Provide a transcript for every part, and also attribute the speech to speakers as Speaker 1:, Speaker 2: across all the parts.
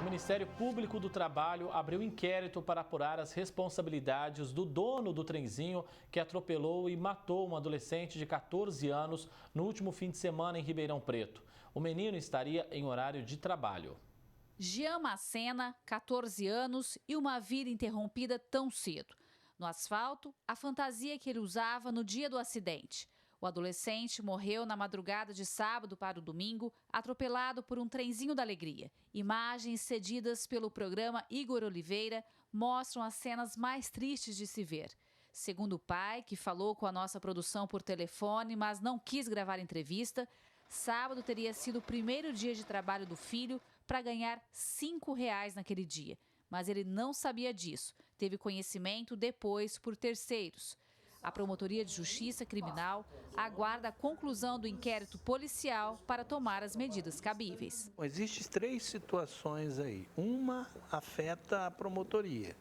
Speaker 1: O Ministério Público do Trabalho abriu inquérito para apurar as responsabilidades do dono do trenzinho que atropelou e matou um adolescente de 14 anos no último fim de semana em Ribeirão Preto. O menino estaria em horário de trabalho.
Speaker 2: Jean Macena, 14 anos e uma vida interrompida tão cedo. No asfalto, a fantasia que ele usava no dia do acidente. O adolescente morreu na madrugada de sábado para o domingo, atropelado por um trenzinho da alegria. Imagens cedidas pelo programa Igor Oliveira mostram as cenas mais tristes de se ver. Segundo o pai, que falou com a nossa produção por telefone, mas não quis gravar entrevista, sábado teria sido o primeiro dia de trabalho do filho para ganhar R$ 5 naquele dia. Mas ele não sabia disso. Teve conhecimento depois por terceiros. A Promotoria de Justiça Criminal aguarda a conclusão do inquérito policial para tomar as medidas cabíveis.
Speaker 3: Existem 3 situações aí. Uma afeta a promotoria,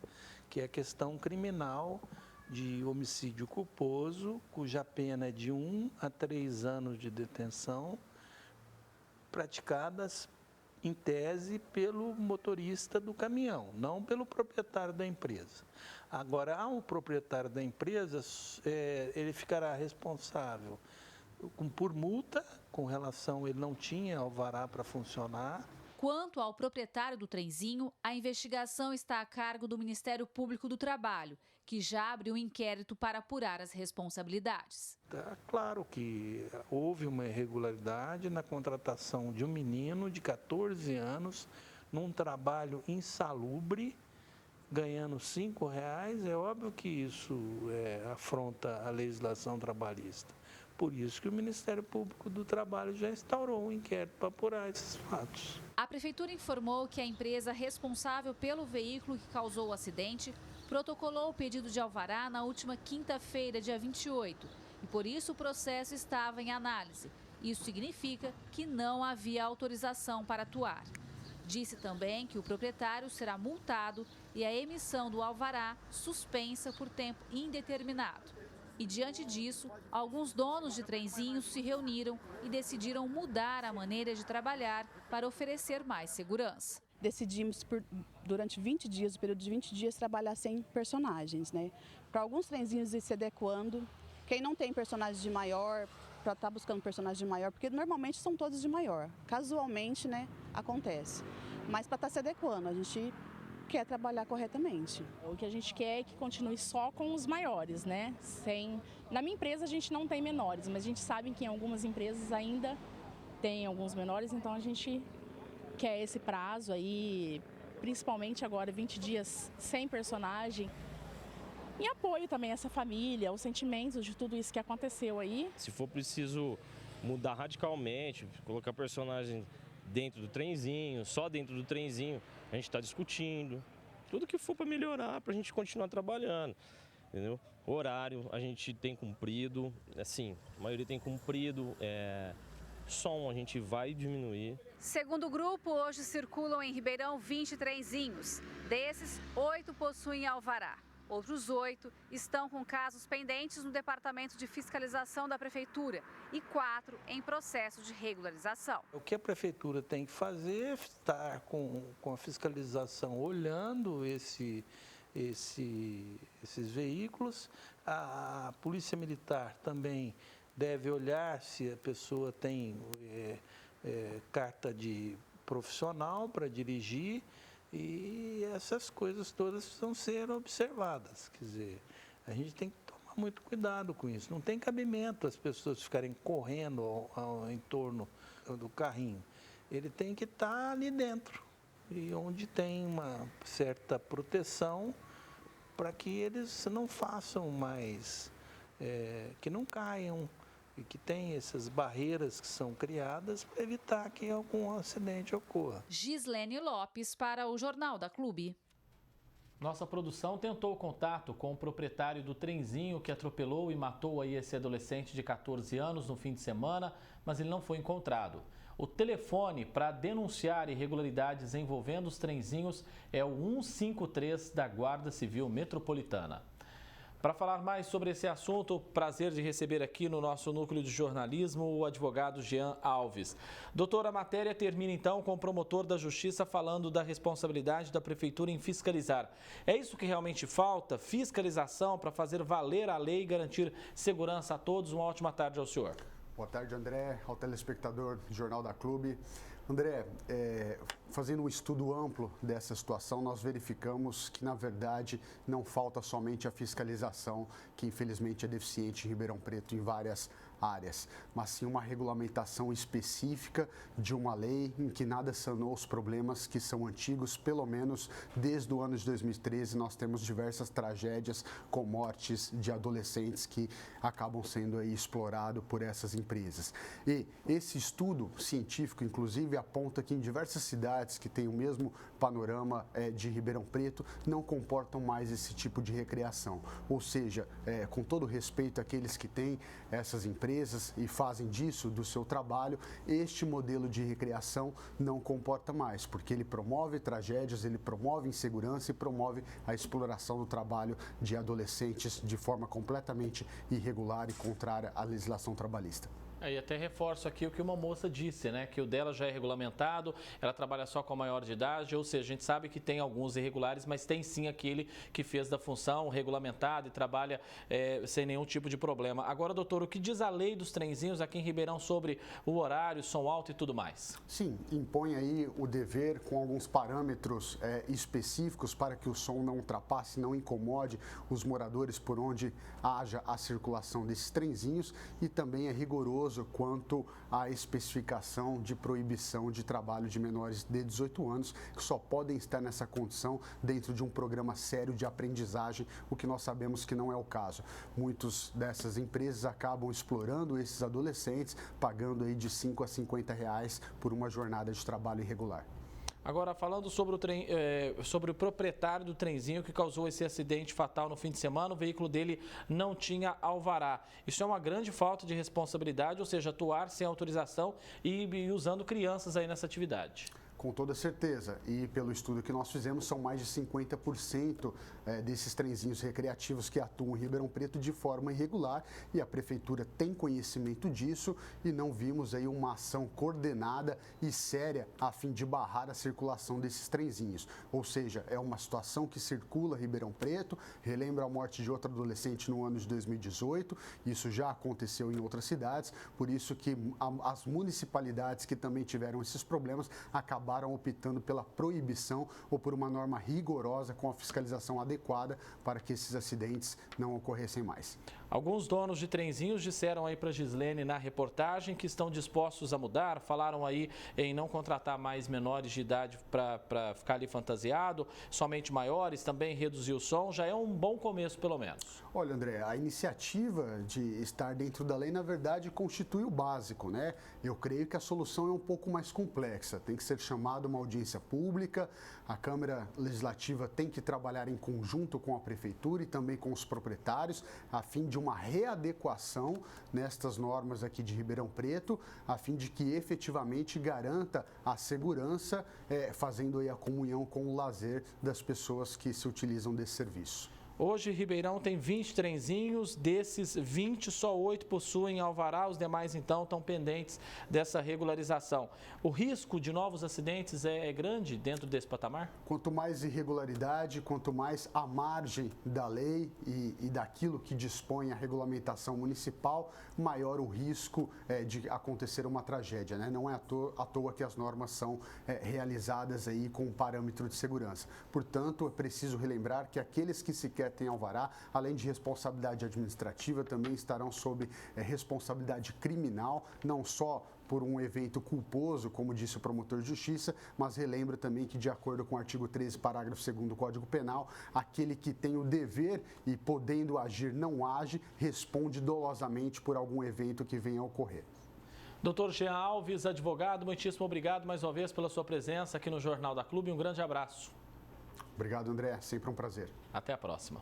Speaker 3: que é a questão criminal de homicídio culposo, cuja pena é de 1 a 3 anos de detenção, praticadas em tese pelo motorista do caminhão, não pelo proprietário da empresa. Agora, ao proprietário da empresa, ele ficará responsável por multa, com relação, ele não tinha alvará para funcionar.
Speaker 2: Quanto ao proprietário do trenzinho, a investigação está a cargo do Ministério Público do Trabalho, que já abriu um inquérito para apurar as responsabilidades.
Speaker 3: Tá claro que houve uma irregularidade na contratação de um menino de 14 anos, num trabalho insalubre, ganhando R$ 5. É óbvio que isso afronta a legislação trabalhista. Por isso que o Ministério Público do Trabalho já instaurou um inquérito para apurar esses fatos.
Speaker 2: A Prefeitura informou que a empresa responsável pelo veículo que causou o acidente protocolou o pedido de alvará na última quinta-feira, dia 28, e por isso o processo estava em análise. Isso significa que não havia autorização para atuar. Disse também que o proprietário será multado e a emissão do alvará suspensa por tempo indeterminado. E diante disso, alguns donos de trenzinhos se reuniram e decidiram mudar a maneira de trabalhar para oferecer mais segurança.
Speaker 4: Decidimos, durante 20 dias, o período de 20 dias, trabalhar sem personagens, né? Para alguns trenzinhos ir se adequando. Quem não tem personagem de maior, para estar buscando personagem de maior, porque normalmente são todos de maior. Casualmente, né, acontece. Mas para estar se adequando, a gente quer trabalhar corretamente.
Speaker 5: O que a gente quer é que continue só com os maiores, né? Na minha empresa a gente não tem menores, mas a gente sabe que em algumas empresas ainda tem alguns menores, então a gente quer esse prazo aí, principalmente agora 20 dias sem personagem, em apoio também a essa família, os sentimentos de tudo isso que aconteceu aí.
Speaker 6: Se for preciso mudar radicalmente, colocar personagem dentro do trenzinho, só dentro do trenzinho, a gente está discutindo. Tudo que for para melhorar, para a gente continuar trabalhando, entendeu? Horário a gente tem cumprido, assim, a maioria tem cumprido, som a gente vai diminuir.
Speaker 2: Segundo o grupo, hoje circulam em Ribeirão 20 trenzinhos. Desses, 8 possuem alvará. Outros 8 estão com casos pendentes no Departamento de Fiscalização da Prefeitura e 4 em processo de regularização.
Speaker 3: O que a Prefeitura tem que fazer é estar com a fiscalização olhando esses veículos. A Polícia Militar também deve olhar se a pessoa tem carta de profissional para dirigir. E essas coisas todas precisam ser observadas. Quer dizer, a gente tem que tomar muito cuidado com isso. Não tem cabimento as pessoas ficarem correndo em torno do carrinho. Ele tem que estar ali dentro, e onde tem uma certa proteção para que eles não façam mais, que não caiam, e que tem essas barreiras que são criadas para evitar que algum acidente ocorra.
Speaker 2: Gislene Lopes para o Jornal da Clube.
Speaker 1: Nossa produção tentou contato com o proprietário do trenzinho que atropelou e matou aí esse adolescente de 14 anos no fim de semana, mas ele não foi encontrado. O telefone para denunciar irregularidades envolvendo os trenzinhos é o 153 da Guarda Civil Metropolitana. Para falar mais sobre esse assunto, prazer de receber aqui no nosso núcleo de jornalismo o advogado Jean Alves. Doutor, a matéria termina então com o promotor da Justiça falando da responsabilidade da Prefeitura em fiscalizar. É isso que realmente falta? Fiscalização para fazer valer a lei e garantir segurança a todos. Uma ótima tarde ao senhor.
Speaker 7: Boa tarde, André, ao telespectador do Jornal da Clube. André, fazendo um estudo amplo dessa situação, nós verificamos que, na verdade, não falta somente a fiscalização, que infelizmente é deficiente em Ribeirão Preto em várias áreas, mas sim uma regulamentação específica de uma lei em que nada sanou os problemas que são antigos, pelo menos desde o ano de 2013 nós temos diversas tragédias com mortes de adolescentes que acabam sendo aí explorados por essas empresas. E esse estudo científico, inclusive, aponta que em diversas cidades que têm o mesmo panorama de Ribeirão Preto não comportam mais esse tipo de recreação. Ou seja, com todo respeito àqueles que têm essas empresas e fazem disso do seu trabalho, este modelo de recreação não comporta mais, porque ele promove tragédias, ele promove insegurança e promove a exploração do trabalho de adolescentes de forma completamente irregular e contrária à legislação trabalhista.
Speaker 1: E até reforço aqui o que uma moça disse, né? Que o dela já é regulamentado, ela trabalha só com a maior de idade, ou seja, a gente sabe que tem alguns irregulares, mas tem sim aquele que fez da função regulamentado e trabalha sem nenhum tipo de problema. Agora, doutor, o que diz a lei dos trenzinhos aqui em Ribeirão sobre o horário, som alto e tudo mais?
Speaker 7: Sim, impõe aí o dever com alguns parâmetros específicos para que o som não ultrapasse, não incomode os moradores por onde haja a circulação desses trenzinhos, e também é rigoroso quanto à especificação de proibição de trabalho de menores de 18 anos, que só podem estar nessa condição dentro de um programa sério de aprendizagem, o que nós sabemos que não é o caso. Muitas dessas empresas acabam explorando esses adolescentes, pagando aí de R$ 5 a R$ 50 por uma jornada de trabalho irregular.
Speaker 1: Agora, falando sobre sobre o proprietário do trenzinho que causou esse acidente fatal no fim de semana, o veículo dele não tinha alvará. Isso é uma grande falta de responsabilidade, ou seja, atuar sem autorização e usando crianças aí nessa atividade.
Speaker 7: Com toda certeza, e pelo estudo que nós fizemos, são mais de 50% desses trenzinhos recreativos que atuam em Ribeirão Preto de forma irregular, e a Prefeitura tem conhecimento disso e não vimos aí uma ação coordenada e séria a fim de barrar a circulação desses trenzinhos. Ou seja, é uma situação que circula Ribeirão Preto, relembra a morte de outro adolescente no ano de 2018, isso já aconteceu em outras cidades, por isso que as municipalidades que também tiveram esses problemas acabaram optando pela proibição ou por uma norma rigorosa com a fiscalização adequada para que esses acidentes não ocorressem mais.
Speaker 1: Alguns donos de trenzinhos disseram aí para a Gislene na reportagem que estão dispostos a mudar, falaram aí em não contratar mais menores de idade para ficar ali fantasiado, somente maiores, também reduzir o som, já é um bom começo pelo menos.
Speaker 7: Olha, André, a iniciativa de estar dentro da lei, na verdade, constitui o básico, né? Eu creio que a solução é um pouco mais complexa, tem que ser chamada uma audiência pública, a Câmara Legislativa tem que trabalhar em conjunto com a Prefeitura e também com os proprietários, a fim de uma readequação nestas normas aqui de Ribeirão Preto, a fim de que efetivamente garanta a segurança, fazendo aí a comunhão com o lazer das pessoas que se utilizam desse serviço.
Speaker 1: Hoje, Ribeirão tem 20 trenzinhos, desses 20, só 8 possuem alvará, os demais, então, estão pendentes dessa regularização. O risco de novos acidentes é grande dentro desse patamar?
Speaker 7: Quanto mais irregularidade, quanto mais à margem da lei e daquilo que dispõe a regulamentação municipal, maior o risco de acontecer uma tragédia, né? Não é à toa que as normas são realizadas aí com um parâmetro de segurança. Portanto, é preciso relembrar que aqueles que sequer têm alvará, além de responsabilidade administrativa, também estarão sob responsabilidade criminal, não só por um evento culposo, como disse o promotor de justiça, mas relembra também que, de acordo com o artigo 13, parágrafo 2º do Código Penal, aquele que tem o dever e podendo agir não age, responde dolosamente por algum evento que venha a ocorrer.
Speaker 1: Doutor Jean Alves, advogado, muitíssimo obrigado mais uma vez pela sua presença aqui no Jornal da Clube. Um grande abraço.
Speaker 7: Obrigado, André. Sempre um prazer.
Speaker 1: Até a próxima.